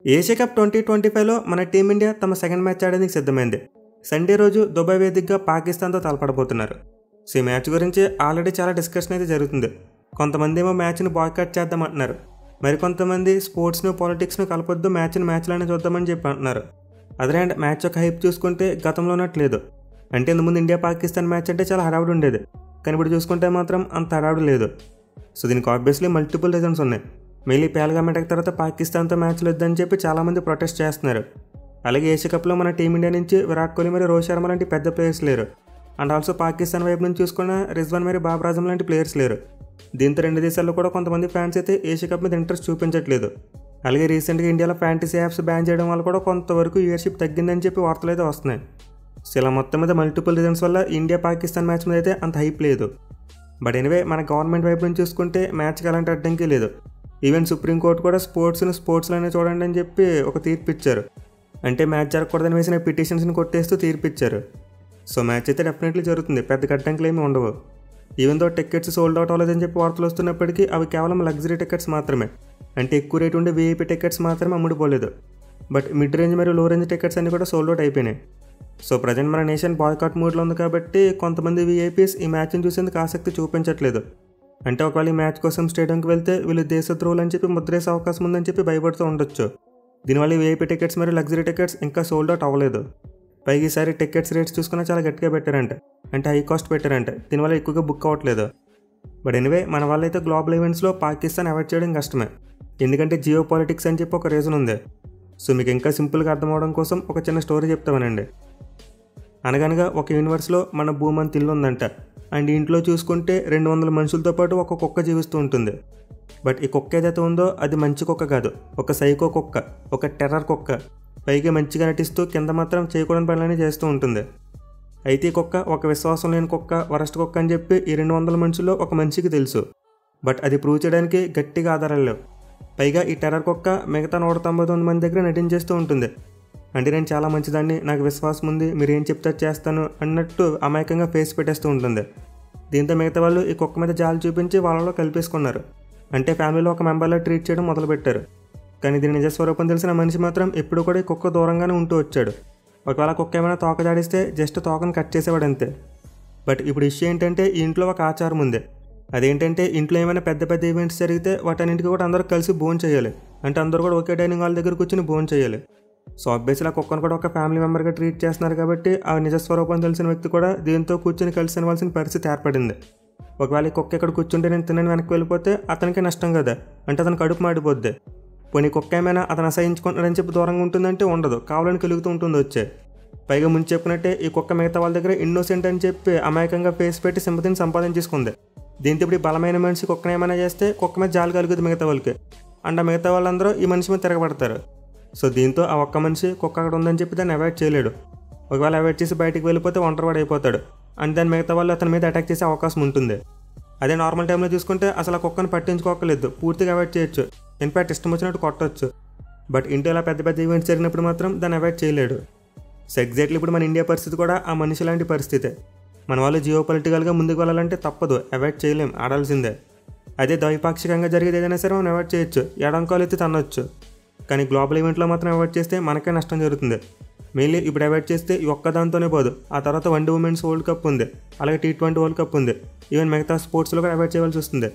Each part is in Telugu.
ఏషియా కప్ 2025లో మన టీమిండియా తమ సెకండ్ మ్యాచ్ ఆడేందుకు సిద్ధమైంది. సండే రోజు దుబాయ్ వేదికగా పాకిస్తాన్తో తలపడబోతున్నారు. సో ఈ మ్యాచ్ గురించి ఆల్రెడీ చాలా డిస్కషన్ అయితే జరుగుతుంది. కొంతమంది ఏమో మ్యాచ్ని బాయ్కాట్ చేద్దామంటున్నారు. మరికొంతమంది స్పోర్ట్స్ను పాలిటిక్స్ను కలపొద్దు, మ్యాచ్లోనే చూద్దామని చెప్పి అంటున్నారు. అదే అండ్ మ్యాచ్ యొక్క హైప్ చూసుకుంటే గతంలో ఉన్నట్టు లేదు. అంటే ఇంతకుముందు ఇండియా పాకిస్తాన్ మ్యాచ్ అంటే చాలా హడావుడి ఉండేది, కానీ ఇప్పుడు చూసుకుంటే మాత్రం అంత హడావుడి లేదు. సో దీనికి ఆబ్వియస్లీ మల్టిపుల్ రీజన్స్ ఉన్నాయి. మెయిన్లీ పహల్గామ్ అటాక్ తర్వాత పాకిస్తాన్తో మ్యాచ్లు వద్దని చెప్పి చాలామంది ప్రొటెస్ట్ చేస్తున్నారు. అలాగే ఏషియా కప్లో మన టీమిండియా నుంచి విరాట్ కోహ్లీ మరియు రోహిత్ శర్మ లాంటి పెద్ద ప్లేయర్స్ లేరు. అండ్ ఆల్సో పాకిస్తాన్ వైపు నుంచి చూసుకున్న రిజ్వాన్ మరియు బాబర్ ఆజం లాంటి ప్లేయర్స్ లేరు. దీంతో రెండు దేశాల్లో కూడా కొంతమంది ఫ్యాన్స్ అయితే ఏషియా కప్ మీద ఇంట్రెస్ట్ చూపించట్లేదు. అలాగే రీసెంట్గా ఇండియాలో ఫ్యాంటసీ యాప్స్ బ్యాన్ చేయడం వల్ల కూడా కొంతవరకు వ్యూవర్షిప్ తగ్గిందని చెప్పి వార్తలు అయితే వస్తున్నాయి. సో ఇలా మొత్తం మీద మల్టిపుల్ రీజన్స్ వల్ల ఇండియా పాకిస్తాన్ మ్యాచ్ మీద అయితే అంత హైప్ లేదు. బట్ ఎనివే మన గవర్నమెంట్ వైపు నుంచి చూసుకుంటే మ్యాచ్కి అలాంటి అడ్డంకి లేదు. ఈవెన్ సుప్రీంకోర్టు కూడా స్పోర్ట్స్లోనే చూడండి అని చెప్పి ఒక తీర్పు ఇచ్చారు. అంటే మ్యాచ్ జరగకూడదని వేసిన పిటిషన్స్ని కొట్టేస్తూ తీర్పు ఇచ్చారు. సో మ్యాచ్ అయితే డెఫినెట్లీ జరుగుతుంది, పెద్ద అడ్డంకులు ఏమీ ఉండవు. Even though tickets sold out అవ్వలేదని చెప్పి వార్తలు వస్తున్నప్పటికీ అవి కేవలం లగ్జరీ టికెట్స్ మాత్రమే. అంటే ఎక్కువ రేటు ఉండే వీఐపీ టికెట్స్ మాత్రమే అమ్ముడుపోలేదు. బట్ మిడ్ రేంజ్ మరియు లో రేంజ్ టికెట్స్ అన్ని కూడా సోల్డ్ అవుట్ అయిపోయినాయి. సో ప్రజెంట్ మన నేషన్ బాయ్కాట్ మూడ్లో ఉంది కాబట్టి కొంతమంది వీఐపీస్ ఈ మ్యాచ్ని చూసేందుకు ఆసక్తి చూపించట్లేదు. అంటే ఒకవేళ ఈ మ్యాచ్ కోసం స్టేడియంకి వెళ్తే వీళ్ళు దేశద్రోహులు అని చెప్పి ముద్రేసే అవకాశం ఉందని చెప్పి భయపడుతూ ఉండొచ్చు. దీనివల్ల ఈ వీఐపీ టికెట్స్ మరియు లగ్జరీ టికెట్స్ ఇంకా సోల్డ్ అవుట్ అవ్వలేదు. పైగా ఈసారి టికెట్స్ రేట్స్ చూసుకున్నా చాలా గట్టిగా పెట్టారంట, అంటే హై కాస్ట్ పెట్టారంట. దీనివల్ల ఎక్కువగా బుక్ అవ్వట్లేదు. బట్ ఎనివే మన వాళ్ళైతే గ్లోబల్ ఈవెంట్స్లో పాకిస్తాన్ అవాయిడ్ చేయడం కష్టమే, ఎందుకంటే జియో పాలిటిక్స్ అని చెప్పి ఒక రీజన్ ఉంది. సో మీకు ఇంకా సింపుల్గా అర్థం అవడం కోసం ఒక చిన్న స్టోరీ చెప్తామనండి. అనగనగా ఒక యూనివర్స్లో మన భూమి అంత ఇల్లు ఉందంట. అండ్ ఇంట్లో చూసుకుంటే 200 మనుషులతో పాటు ఒక కుక్క జీవిస్తూ ఉంటుంది. బట్ ఈ కుక్క ఏదైతే ఉందో అది మంచి కుక్క కాదు, ఒక సైకో కుక్క, ఒక టెర్రర్ కుక్క. పైగా మంచిగా నటిస్తూ కింద మాత్రం చేయకూడని పనులన్నీ చేస్తూ ఉంటుంది. అయితే ఈ కుక్క ఒక విశ్వాసం లేని కుక్క, వరస్ట్ కుక్క అని చెప్పి ఈ 200 మనుషుల్లో ఒక మనిషికి తెలుసు. బట్ అది ప్రూవ్ చేయడానికి గట్టిగా ఆధారాలు లేవు. పైగా ఈ టెర్రర్ కుక్క మిగతా 199 మంది దగ్గర నటించేస్తూ ఉంటుంది. అంటే నేను చాలా మంచిదాన్ని, నాకు విశ్వాసం ఉంది, మీరు ఏం చెప్తే చేస్తాను అన్నట్టు అమాయకంగా ఫేస్ పెట్టేస్తూ ఉంటుంది. దీంతో మిగతా వాళ్ళు ఈ కుక్క మీద జాలి చూపించి వాళ్ళలో కలిపేసుకున్నారు. అంటే ఫ్యామిలీలో ఒక మెంబర్లో ట్రీట్ చేయడం మొదలుపెట్టారు. కానీ దీని నిజస్వరూపం తెలిసిన మనిషి మాత్రం ఎప్పుడు కూడా ఈ కుక్క దూరంగానే ఉంటూ వచ్చాడు. ఒకవేళ కుక్క ఏమైనా తోక జాడిస్తే జస్ట్ తోకను కట్ చేసేవాడు అంతే. బట్ ఇప్పుడు ఇష్యూ ఏంటంటే ఈ ఇంట్లో ఒక ఆచారం ఉంది. అదేంటంటే ఇంట్లో ఏమైనా పెద్ద ఈవెంట్స్ జరిగితే వాటన్నింటికి కూడా అందరూ కలిసి భోజనం చేయాలి. అంటే అందరూ కూడా ఒకే డైనింగ్ హాల్ దగ్గర కూర్చొని భోజనం చేయాలి. సో ఆబ్వియస్లీ ఆ కుక్కను కూడా ఒక ఫ్యామిలీ మెంబర్గా ట్రీట్ చేస్తున్నారు కాబట్టి ఆ నిజస్వరూపం తెలిసిన వ్యక్తి కూడా దీంతో కూర్చొని కలిసి తినవలసిన పరిస్థితి ఏర్పడింది. ఒకవేళ ఈ కుక్క ఇక్కడ కూర్చుంటే నేను తినని వెనక్కి వెళ్ళిపోతే అతనికి నష్టం కదా, అంటే అతను కడుపు మాడిపోద్ది. పోనీ కుక్క ఏమైనా అతను అసహించుకుంటున్నాడని చెప్పి దూరంగా ఉంటుందంటే ఉండదు, కావాలని కలుగుతూ ఉంటుంది వచ్చే. పైగా ముందు చెప్పినట్టే ఈ కుక్క మిగతా వాళ్ళ దగ్గర ఇన్నోసెంట్ అని చెప్పి అమాయకంగా ఫేస్ పెట్టి సింపతిని సంపాదించేసుకుంది. దీంతో ఇప్పుడు బలమైన మనిషి కుక్కను ఏమైనా చేస్తే కుక్క మీద జాలి కలుగుతుంది మిగతా వాళ్ళకి. అండ్ మిగతా వాళ్ళందరూ ఈ మనిషి మీద తిరగబడతారు. సో దీంతో ఆ ఒక్క మనిషి కుక్క అక్కడ ఉందని చెప్పి దాన్ని అవాయిడ్ చేయలేడు. ఒకవేళ అవాయిడ్ చేసి బయటికి వెళ్ళిపోతే ఒంటరివాడు అయిపోతాడు. అండ్ దాని మిగతా వాళ్ళు అతని మీద అటాక్ చేసే అవకాశం ఉంటుంది. అదే నార్మల్ టైంలో చూసుకుంటే అసలు ఆ కుక్కను పట్టించుకోకలేదు, పూర్తిగా అవాయిడ్ చేయొచ్చు, ఇన్ఫాక్ట్ ఇష్టం వచ్చినట్టు కొట్టవచ్చు. బట్ ఇంట్లో ఇలా పెద్ద ఈవెంట్స్ జరిగినప్పుడు మాత్రం దాన్ని అవాయిడ్ చేయలేడు. సో ఎగ్జాక్ట్లీ ఇప్పుడు మన ఇండియా పరిస్థితి కూడా ఆ మనిషి లాంటి పరిస్థితే. మన వాళ్ళు జియో పొలిటికల్గా ముందుకు వెళ్ళాలంటే తప్పదు, అవాయిడ్ చేయలేం, ఆడాల్సిందే. అదే ద్వైపాక్షికంగా జరిగేది ఏదైనా సరే మనం అవాయిడ్ చేయొచ్చు, ఎడంకాలు ఎత్తి తన్నొచ్చు. కానీ గ్లోబల్ ఈవెంట్లో మాత్రం అవాయిడ్ చేస్తే మనకే నష్టం జరుగుతుంది. మెయిన్లీ ఇప్పుడు అవాయిడ్ చేస్తే ఈ ఒక్కదాంతోనే పోదు, ఆ తర్వాత వన్డే ఉమెన్స్ వరల్డ్ కప్ ఉంది, అలాగే T20 వరల్డ్ కప్ ఉంది. ఈవెన్ మిగతా స్పోర్ట్స్లో కూడా అవాయిడ్ చేయవలసి వస్తుంది.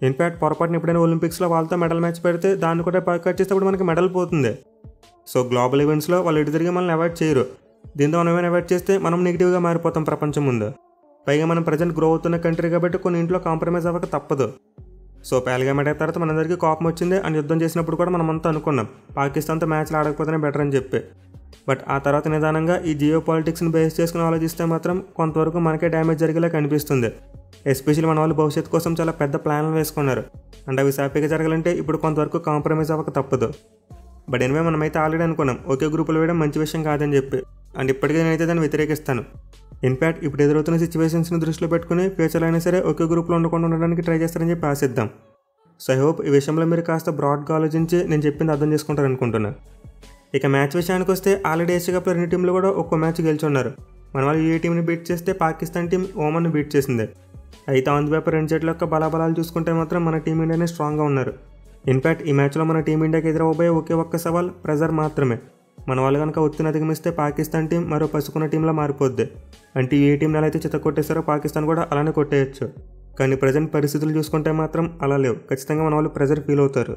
ఇన్ఫాక్ట్ పొరపాటున ఎప్పుడైనా ఒలింపిక్స్లో వాళ్ళతో మెడల్ మ్యాచ్ పెడితే దాన్ని కూడా బాయ్కాట్ చేస్తే మనకి మెడల్ పోతుంది. సో గ్లోబల్ ఈవెంట్స్లో వాళ్ళు ఎటు తిరిగి మనల్ని అవాయిడ్ చేయరు. దీంతో మనం ఏమైనా అవాయిడ్ చేస్తే మనం నెగిటివ్గా మారిపోతాం ప్రపంచం ముందు. పైగా మనం ప్రజెంట్ గ్రో అవుతున్న కంట్రీ కాబట్టి కొన్ని ఇంట్లో కాంప్రమైజ్ అవ్వక తప్పదు. సో పహల్గామ్ అటాక్ తర్వాత మనందరికీ కోపం వచ్చింది. అండ్ యుద్ధం చేసినప్పుడు కూడా మనమంతా అనుకున్నాం పాకిస్తాన్తో మ్యాచ్లు ఆడకపోతేనే బెటర్ అని చెప్పి. బట్ ఆ తర్వాత నిదానంగా ఈ జియో పాలిటిక్స్ని బేస్ చేసుకుని ఆలోచిస్తే మాత్రం కొంతవరకు మనకే డ్యామేజ్ జరిగేలా కనిపిస్తుంది. ఎస్పెషల్లీ మన వాళ్ళు భవిష్యత్తు కోసం చాలా పెద్ద ప్లాన్లు వేసుకున్నారు. అండ్ అవి సాఫీగా జరగాలంటే ఇప్పుడు కొంతవరకు కాంప్రమైజ్ అవ్వక తప్పదు. బట్ ఎనివే మనమైతే ఆల్రెడీ అనుకున్నాం ఒకే గ్రూపులో వేయడం మంచి విషయం కాదని చెప్పి. అండ్ ఇప్పటికీ నేనైతే దాన్ని వ్యతిరేకిస్తాను. ఇన్ఫాక్ట్ ఇప్పుడు ఎదురవుతున్న సిచ్యువేషన్స్ని దృష్టిలో పెట్టుకుని ఫ్యూచర్లో అయినా సరే ఒకే గ్రూప్లో ఉండడానికి ట్రై చేస్తారని చెప్పి ఆశిద్దాం. సో ఐ హోప్ ఈ విషయంలో మీరు కాస్త బ్రాడ్గా ఆలోచించి నేను చెప్పింది అర్థం చేసుకుంటారు అనుకుంటున్నాను. ఇక మ్యాచ్ విషయానికి వస్తే ఆల్రెడీ ఏషియా కప్లో 2 టీంలు కూడా ఒక్కో మ్యాచ్ గెలుచున్నారు. మన వాళ్ళు ఏ టీంని బీట్ చేస్తే పాకిస్తాన్ టీం ఓమన్ని బీట్ చేసింది. అయితే ఆన్ ది పేపర్ 2 జట్ల యొక్క బలాబలాలు చూసుకుంటే మాత్రం మన టీం ఇండియానే స్ట్రాంగ్గా ఉన్నారు. ఇన్ఫ్యాక్ట్ ఈ మ్యాచ్లో మన టీమిండియాకి ఎదురవబోయే ఒకే ఒక్క సవాల్ ప్రెజర్ మాత్రమే. మన వాళ్ళు కనుక ఒత్తిని అధిగమిస్తే పాకిస్తాన్ టీం మరో పసుకున్న టీంలా మారిపోద్ది. అంటే ఏ టీంని ఎలా అయితే చితకొట్టేశారో పాకిస్తాన్ కూడా అలానే కొట్టేయచ్చు. కానీ ప్రజెంట్ పరిస్థితులు చూసుకుంటే మాత్రం అలా లేవు. ఖచ్చితంగా మన వాళ్ళు ప్రెజర్ ఫీల్ అవుతారు.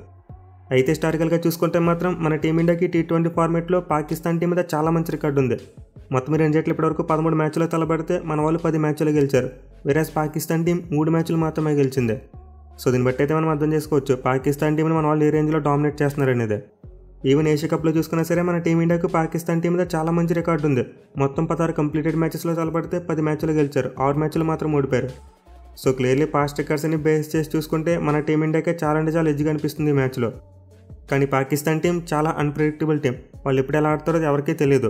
అయితే హిస్టారికల్గా చూసుకుంటే మాత్రం మన టీమిండియాకి T20 ఫార్మేట్లో పాకిస్తాన్ టీం మీద చాలా మంచి రికార్డు ఉంది. మొత్తం 2 జట్లు ఇప్పటివరకు 13 మ్యాచ్లో తలబడితే మన వాళ్ళు 10 మ్యాచ్లు గెలిచారు. వేరేస్ పాకిస్తాన్ టీం 3 మ్యాచ్లు మాత్రమే గెలిచింది. సో దీన్ని బట్టి అయితే మనం అర్థం చేసుకోవచ్చు పాకిస్తాన్ టీంని మన వాళ్ళు ఏ రేంజ్లో డామినేట్ చేస్తున్నారు అనేది. ఈవెన్ ఏషియా కప్లో చూసుకున్నా సరే మన టీమిండియాకు పాకిస్తాన్ టీం మీద చాలా మంచి రికార్డు ఉంది. మొత్తం 16 కంప్లీటెడ్ మ్యాచెస్లో తలబడితే 10 మ్యాచ్లు గెలిచారు. 6 మ్యాచ్లు మాత్రం ఓడిపోయారు. సో క్లియర్లీ పాస్ట్ రికార్డ్స్ని బేస్ చేసి చూసుకుంటే మన టీమిండియాకే చాలా అంటే చాలా ఎడ్జ్గా అనిపిస్తుంది ఈ మ్యాచ్లో. కానీ పాకిస్తాన్ టీం చాలా అన్ప్రెడిక్టబుల్ టీం. వాళ్ళు ఎప్పుడు ఎలా ఆడతారో ఎవరికీ తెలియదు.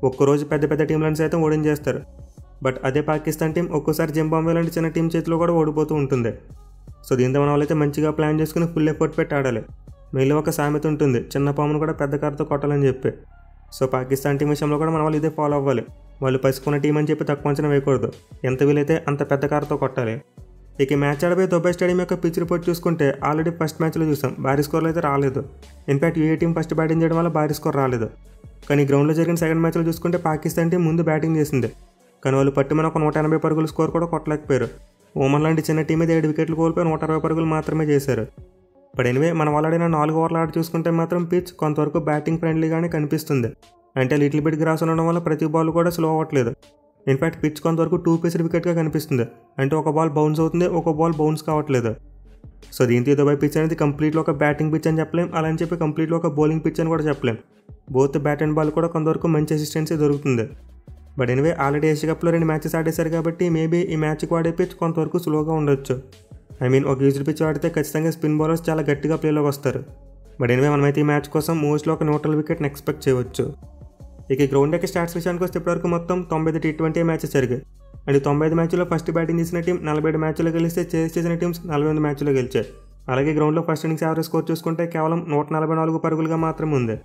ఒక్కరోజు పెద్ద పెద్ద టీంలను సైతం ఓడించేస్తారు. బట్ అదే పాకిస్తాన్ టీం ఒక్కోసారి జింబాబ్వే లాంటి చిన్న టీం చేతిలో కూడా ఓడిపోతూ ఉంటుంది. సో దీంతో మన వాళ్ళైతే మంచిగా ప్లాన్ చేసుకుని ఫుల్ ఎఫర్ట్ పెట్టి ఆడాలి. మెయిన్లో ఒక సామెత ఉంటుంది, చిన్న పామును కూడా పెద్ద కారుతో కొట్టాలని చెప్పి. సో పాకిస్తాన్ టీం విషయంలో కూడా మన వాళ్ళు ఇదే ఫాలో అవ్వాలి. వాళ్ళు పసుకున్న టీం అని చెప్పి తక్కువ అంచనా వేయకూడదు. ఎంత వీలైతే అంత పెద్ద కారుతో కొట్టాలి. ఇక మ్యాచ్ ఆడబోయే దుబాయ్ స్టేడియం యొక్క పిచ్ రిపోర్ట్ చూసుకుంటే ఆల్రెడీ ఫస్ట్ మ్యాచ్లో చూసాం భారీ స్కోర్లు అయితే రాలేదు. In fact U A team first batting చేయడం వల్ల భారీ స్కోర్ రాలేదు. కానీ గ్రౌండ్లో జరిగిన సెకండ్ మ్యాచ్లో చూసుకుంటే పాకిస్తాన్ టీం ముందు బ్యాటింగ్ చేసింది. కానీ వాళ్ళు పట్టుమని ఒక 180 పరుగుల స్కోర్ కూడా కొట్టలేకపోయారు. ఓమన్ లాంటి చిన్న టీం మీద 7 వికెట్లు కోల్పోయి 160 పరుగులు మాత్రమే చేశారు. బట్ ఎనివే మన వాళ్ళడిన 4 ఓవర్ల ఆట చూసుకుంటే మాత్రం పిచ్ కొంతవరకు బ్యాటింగ్ ఫ్రెండ్లీగానే కనిపిస్తుంది. అంటే లిటిల్ బిట్ గ్రాస్ ఉండడం వల్ల ప్రతి బాల్ కూడా స్లో అవ్వట్లేదు. ఇన్ఫ్యాక్ట్ పిచ్ కొంతవరకు 2 పీస్డ్ వికెట్గా కనిపిస్తుంది. అంటే ఒక బాల్ బౌన్స్ అవుతుంది, ఒక బాల్ బౌన్స్ కావట్లేదు. సో దీంతో దుబాయ్ పిచ్ అనేది కంప్లీట్లో ఒక బ్యాటింగ్ పిచ్ అని చెప్పలేం, అలా అని చెప్పి కంప్లీట్లో ఒక బౌలింగ్ పిచ్ అని కూడా చెప్పలేం. బోత్ బ్యాట్ అండ్ బాల్ కూడా కొంతవరకు మంచి అసిస్టెన్సీ దొరుకుతుంది. బట్ ఎనివే ఆల్రెడీ ఏషియా కప్లో 2 మ్యాచెస్ ఆడేశారు కాబట్టి మేబీ ఈ మ్యాచ్కి వాడే పిచ్ కొంతవరకు స్లోగా ఉండొచ్చు. ఒక యూజ్డ్ పిచ్ ఆడితే ఖచ్చితంగా స్పిన్ బౌలర్స్ చాలా గట్టిగా ప్లేలోకి వస్తారు. బట్ ఎనివే మనమైతే ఈ మ్యాచ్ కోసం మోస్ట్లీ ఒక న్యూట్రల్ వికెట్ని ఎక్స్పెక్ట్ చేయవచ్చు. ఇక గ్రౌండ్ యొక్క స్టాట్స్ విషయానికి వస్తే ఇప్పటివరకు మొత్తం 95 T20 మ్యాచెస్ జరిగాయి. అండ్ 95 మ్యాచ్లో ఫస్ట్ బ్యాటింగ్ చేసిన టీం 47 మ్యాచ్లో గెలిస్తే చేస్ చేసిన టీమ్స్ 48 మ్యాచ్లో గెలిచాయి. అలాగే గ్రౌండ్లో ఫస్ట్ ఇన్నింగ్స్ యావరేజ్ స్కోర్ చూసుకుంటే కేవలం 144 పరుగులుగా మాత్రమే ఉంది.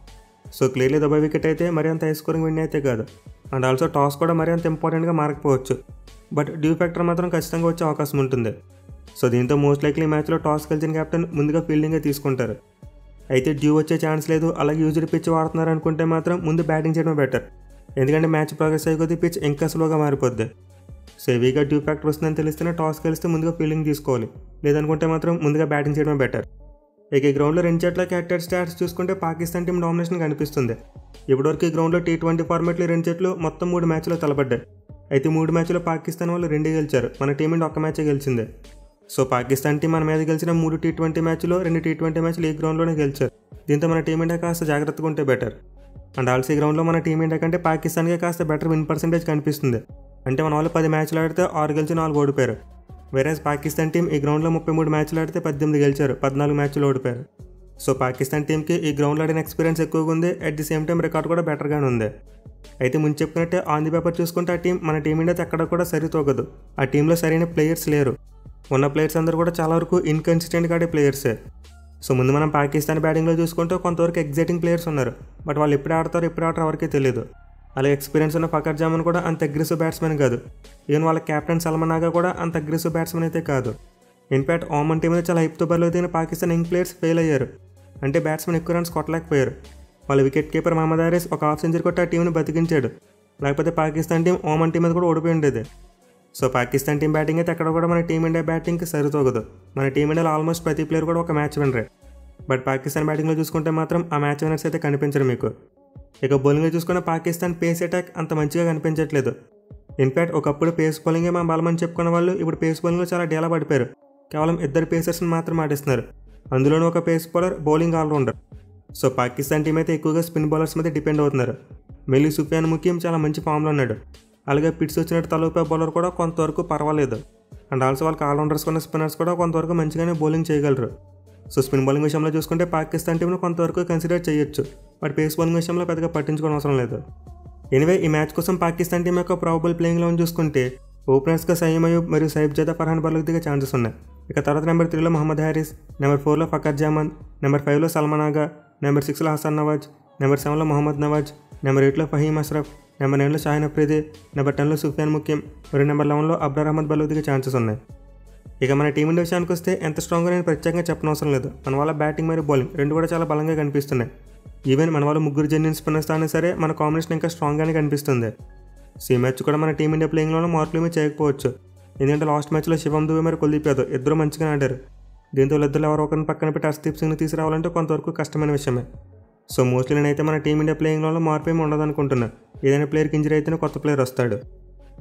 సో క్లియర్లీ దుబాయ్ వికెట్ అయితే మరీ అంత హై స్కోరింగ్ విన్ అయితే కాదు. అండ్ ఆల్సో టాస్ కూడా మరీ అంత ఇంపార్టెంట్గా మారకపోవచ్చు. బట్ డ్యూ ఫ్యాక్టర్ మాత్రం ఖచ్చితంగా వచ్చే అవకాశం ఉంటుంది. సో దీంతో మోస్ట్ లైక్లీ మ్యాచ్లో టాస్ గెలిచిన కెప్టెన్ ముందుగా ఫీల్డింగే తీసుకుంటారు. అయితే డ్యూ వచ్చే ఛాన్స్ లేదు, అలాగే యూజ్డ్ పిచ్ వాడుతున్నారు అనుకుంటే మాత్రం ముందు బ్యాటింగ్ చేయడం బెటర్. ఎందుకంటే మ్యాచ్ ప్రోగ్రెస్ అయ్యే కొద్దీ పిచ్ ఇంకా స్లోగా మారిపోద్ది. సో హెవీగా డ్యూ ఫ్యాక్టర్ వస్తుందని తెలిస్తేనే టాస్ గెలిస్తే ముందుగా ఫీల్డింగ్ తీసుకోవాలి, లేదనుకుంటే మాత్రం ముందుగా బ్యాటింగ్ చేయడమే బెటర్. ఇక ఈ గ్రౌండ్లో 2 జట్ల క్యాటెడ్ స్టాట్స్ చూసుకుంటే పాకిస్తాన్ టీం డామినేషన్ కనిపిస్తుంది. ఇప్పటివరకు ఈ గ్రౌండ్లో T20 ఫార్మేట్లో 2 జట్లు మొత్తం 3 మ్యాచ్లో తలపడ్డాయి. అయితే 3 మ్యాచ్లో పాకిస్తాన్ వాళ్ళు 2 గెలిచారు, మన టీమిండి 1 మ్యాచే గెలిచింది. సో పాకిస్తాన్ టీం మన మీద గెలిచిన 3 T20 మ్యాచ్లో 2 T20 మ్యాచ్లు ఈ గ్రౌండ్లోనే గెలిచారు. దీంతో మన టీమిండియా కాస్త జాగ్రత్తగా ఉంటే బెటర్. అండ్ ఆల్సో ఈ గ్రౌండ్లో మన టీమిండియా కంటే పాకిస్తాన్కే కాస్త బెటర్ విన్ పర్సెంటేజ్ కనిపిస్తుంది. అంటే మన వాళ్ళు 10 మ్యాచ్లు ఆడితే 6 గెలిచి 4 ఓడిపోయారు. వేరేస్ పాకిస్తాన్ టీం ఈ గ్రౌండ్లో 33 మ్యాచ్లు ఆడితే 18 గెలిచారు, 14 మ్యాచ్లు ఓడిపోయారు. సో పాకిస్తాన్ టీంకి ఈ గ్రౌండ్లో ఆడిన ఎక్స్పీరియన్స్ ఎక్కువగా ఉంది. At the same time record కూడా బెటర్గానే ఉంది. అయితే ముందు చెప్పుకున్నట్టే ఆన్ ది పేపర్ చూసుకుంటే ఆ టీం మన టీమిండియాతో ఎక్కడ కూడా సరితూగదు. ఆ టీంలో సరైన ప్లేయర్స్ లేరు. ఉన్న ప్లేయర్స్ అందరూ కూడా చాలా వరకు ఇన్కన్సిస్టెంట్గా ఆడే ప్లేయర్సే. సో ముందు మనం పాకిస్తాన్ బ్యాటింగ్లో చూసుకుంటే కొంతవరకు ఎగ్జైటింగ్ ప్లేయర్స్ ఉన్నారు. బట్ వాళ్ళు ఎప్పుడు ఆడతారో ఎవరికీ తెలియదు. అలాగే ఎక్స్పీరియన్స్ ఉన్న ఫకర్ జమాన్ కూడా అంత అగ్రెసివ్ బ్యాట్స్మెన్ కాదు. ఈవెన్ వాళ్ళ కెప్టెన్ సల్మాన్ ఆగా కూడా అంత అగ్రెసివ్ బ్యాట్స్మెన్ అయితే కాదు. ఇన్ఫ్యాక్ట్ ఓమన్ టీం మీద చాలా హైప్తో బరిలో దిగిన పాకిస్తాన్ యంగ్ ప్లేయర్స్ ఫెయిల్ అయ్యారు. అంటే బ్యాట్స్మెన్ ఎక్కువ రన్స్ కొట్టలేకపోయారు. వాళ్ళ వికెట్ కీపర్ మహమ్మద్ హారిస్ ఒక హాఫ్ సెంచరీ కొట్టి ఆ టీంని బతికించాడు. లేకపోతే పాకిస్తాన్ టీం ఓమన్ టీం మీద కూడా ఓడిపోయి ఉండేది. సో పాకిస్తాన్ టీం బ్యాటింగ్ అయితే ఎక్కడ కూడా మన టీమిండియా బ్యాటింగ్కి సరితూగదు. మన టీమిండియాలో ఆల్మోస్ట్ ప్రతి ప్లేయర్ కూడా ఒక మ్యాచ్ వినరే. బట్ పాకిస్తాన్ బ్యాటింగ్లో చూసుకుంటే మాత్రం ఆ మ్యాచ్ వినర్స్ అయితే కనిపించరు మీకు. ఇక బౌలింగ్లో చూసుకున్న పాకిస్తాన్ పేస్ అటాక్ అంత మంచిగా కనిపించట్లేదు. ఇన్ఫ్యాక్ట్ ఒకప్పుడు పేస్ బౌలింగే మా బలమని చెప్పుకున్న వాళ్ళు ఇప్పుడు పేస్ బౌలింగ్లో చాలా డేలా పడిపోయారు. కేవలం 2 పేసర్స్ని మాత్రం ఆడిస్తున్నారు. అందులోనూ ఒక pace bowler, bowling all rounder. So Pakistan team అయితే ఎక్కువగా స్పిన్ బౌలర్స్ మీద డిపెండ్ అవుతున్నారు. మెల్లి సుఫియాన్ ముఖ్యం చాలా మంచి ఫామ్లో ఉన్నాడు. అలాగే పిట్స్ వచ్చినట్టు తలూపే బౌలర్ కూడా కొంతవరకు పర్వాలేదు. అండ్ ఆల్సో వాళ్ళకి ఆల్రౌండర్స్ ఉన్న స్పిన్నర్స్ కూడా కొంతవరకు మంచిగానే బౌలింగ్ చేయగలరు. సో స్పిన్ బౌలింగ్ విషయంలో చూసుకుంటే పాకిస్తాన్ టీంను కొంతవరకు కన్సిడర్ చేయొచ్చు. బట్ పేస్ బౌలింగ్ విషయంలో పెద్దగా పట్టించుకోవడం అవసరం లేదు. ఎనివే ఈ మ్యాచ్ కోసం పాకిస్తాన్ టీం యొక్క ప్రాబబుల్ ప్లేయింగ్ లెవెన్ చూసుకుంటే ఓపెనర్స్గా సయీం అయూబ్ మరియు సైఫ్ జదా ఫర్హాన్ బర్లకు దిగే ఛాన్సెస్ ఉన్నాయి. ఇక తర్వాత నెంబర్ 3లో మహమ్మద్ హారిస్, నెంబర్ 4లో ఫకర్ జమాన్, నెంబర్ 5లో సల్మాన్ ఆగా, నెంబర్ 6లో హసన్ నవాజ్, నెంబర్ 7లో మహమ్మద్ నవాజ్, నెంబర్ 8లో ఫహీమ్ అష్రఫ్, నెంబర్ 9లో షాహిన్ అఫ్రిది, నెంబర్ 10లో సుఫియాన్ ముఖ్యం మరియు నెంబర్ 11లో అబ్రార్ అహ్మద్ బర్లకు దిగే ఛాన్సెస్ ఉన్నాయి. ఇక మన టీమిండియా విషయానికి వస్తే ఎంత స్ట్రాంగ్గా నేను ప్రత్యేకంగా చెప్పనవసరం లేదు. మన వాళ్ళ బ్యాటింగ్ మరియు బౌలింగ్ రెండు కూడా చాలా బలంగా కనిపిస్తున్నాయి. ఈవెన్ మన వాళ్ళు ముగ్గురు జెన్యూన్ స్పిన్నర్స్ అయినా సరే మన కాంబినేషన్ ఇంకా స్ట్రాంగ్గానే కనిపిస్తుంది. ఈ మ్యాచ్ కూడా మన టీమిండియా ప్లేయింగ్లోనూ మార్పులు ఏమీ చేయకపోవచ్చు. ఎందుకంటే లాస్ట్ మ్యాచ్లో శివం దుబే మరియు కుల్దీప్ యాదవ్ ఇద్దరు మంచిగా ఆడారు. దీంతో వీళ్ళిద్దరు ఎవరో ఒకరిని పక్కన పెట్టి హర్షదీప్ సింగ్ని తీసుకురావాలంటే కొంతవరకు కష్టమైన విషయమే. సో మోస్ట్లీ నేనైతే మన టీమిండియా ప్లేయింగ్లో మార్పు ఏమి ఉండదనుకుంటున్నాను. ఏదైనా ప్లేయర్కి ఇంజరీ అయితేనే కొత్త ప్లేయర్ వస్తాడు.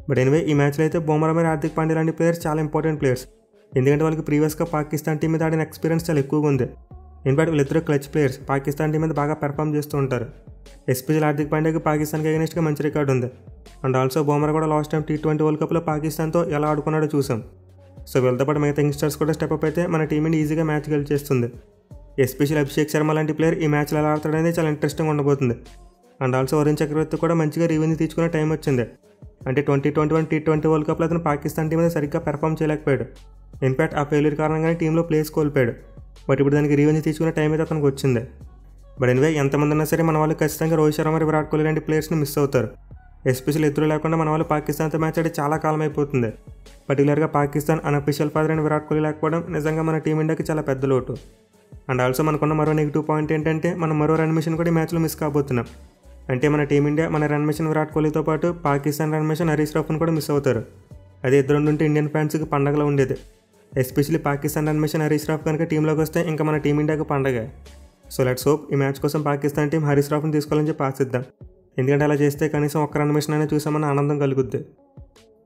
బట్ ఎనివే ఈ మ్యాచ్లో అయితే బుమ్రా మరియు హార్దిక్ పాండ్యా లాంటి ప్లేయర్స్ చాలా ఇంపార్టెంట్ ప్లేయర్స్. ఎందుకంటే వాళ్ళకి ప్రీవియస్గా పాకిస్తాన్ టీం మీద ఆడిన ఎక్స్పీరియన్స్ చాలా ఎక్కువగా ఉంది. ఇన్ఫాక్ట్ వీళ్ళిద్దరు క్లచ్ ప్లేయర్స్ పాకిస్తాన్ టీం మీద బాగా పెర్ఫామ్ చేస్తూ ఉంటారు. ఎస్పెషల్ హార్దిక్ పాండ్యాకి పాకిస్తాన్కి అగెనిస్ట్గా మంచి రికార్డు ఉంది. అండ్ ఆల్సో బుమ్రా కూడా లాస్ట్ టైం T20 వరల్డ్ కప్లో పాకిస్తాన్తో ఎలా ఆడుకున్నాడో చూసాం. సో వీళ్ళతో పాటు మిగతా యంగ్స్టర్స్ కూడా స్టెప్ అప్ అయితే మన టీంని ఈజీగా మ్యాచ్ గెలిచేస్తుంది. ఎస్పెషల్ అభిషేక్ శర్మ లాంటి ప్లేయర్ ఈ మ్యాచ్లో ఎలా ఆడతాడనేది చాలా ఇంట్రెస్టింగ్ ఉండబోతుంది. అండ్ ఆల్సో వరుణ్ చక్రవర్తి కూడా మంచిగా రివెన్యూ తీసుకునే టైం వచ్చింది. అంటే 2021 T20 వరల్డ్ కప్లో అతను పాకిస్తాన్ టీం మీద సరిగ్గా పెర్ఫామ్ చేయలేకపోయాడు. ఇన్ఫాక్ట్ ఆ ఫెయిల్యూర్ కారణంగానే టీంలో ప్లేస్ కోల్పోయాడు. బట్ ఇప్పుడు దానికి రివెన్యూ తీసుకునే టైం అయితే అతనికి వచ్చింది. బట్ ఎనివే ఎంతమంది ఉన్నా సరే మన వాళ్ళు ఖచ్చితంగా రోహిత్ శర్మ మరియు విరాట్ కోహ్లీ లాంటి ప్లేయర్స్ని మిస్ అవుతారు. ఎస్పెషల్ ఇద్దరు లేకుండా మన వాళ్ళు పాకిస్తాన్తో మ్యాచ్ ఆడి చాలా కాలం అయిపోతుంది. పర్టికులర్గా పాకిస్తాన్ అన్అఫీషియల్ ఫాదర్ అయిన విరాట్ కోహ్లీ లేకపోవడం నిజంగా మన టీమిండియాకి చాలా పెద్ద లోటు. అండ్ ఆల్సో మనకున్న మరో నెగిటివ్ పాయింట్ ఏంటంటే మనం మరో రన్ మిషన్ కూడా ఈ మ్యాచ్లో మిస్ కాబోతున్నాం. అంటే మన టీమిండియా మన రన్ మిషన్ విరాట్ కోహ్లీతో పాటు పాకిస్తాన్ రన్ మిషన్ హరీష్ రాఫ్ను కూడా మిస్ అవుతారు. అది ఇద్దరు ఉంటే ఇండియన్ ఫ్యాన్స్కి పండగలో ఉండేది. ఎస్పెషల్లీ పాకిస్తాన్ రన్ మిషన్ హరీష్ రాఫ్ కనుక టీంలోకి వస్తే ఇంకా మన టీమిండియాకి పండగ. సో లెట్స్ హోప్ ఈ మ్యాచ్ కోసం పాకిస్తాన్ టీం హరీష్ రాఫ్ని తీసుకోవాలని చెప్పి ఆశిద్దాం. ఎందుకంటే అలా చేస్తే కనీసం ఒక్క రన్ మిషన్ అనేది చూసామన్న ఆనందం కలుగుద్ది.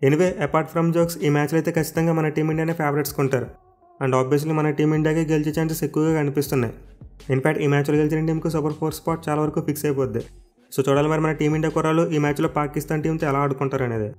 ఎనివే అపార్ట్ ఫ్రమ్ జోక్స్ ఈ మ్యాచ్లో అయితే ఖచ్చితంగా మన టీమిండియానే ఫేవరెట్స్ కొంటారు. అండ్ ఆబ్వియస్లీ మన టీమిండియాకి గెలిచే ఛాన్సెస్ ఎక్కువగా కనిపిస్తున్నాయి. ఇన్ఫాక్ట్ ఈ మ్యాచ్లో గెలిచిన టీంకి సూపర్ 4 స్పాట్ చాలా వరకు ఫిక్స్ అయిపోద్ది. సో చూడాలి మరి మన టీమిండియా కుర్రాళ్ళు ఈ మ్యాచ్లో పాకిస్తాన్ టీంతో ఎలా ఆడుకుంటారు అనేది.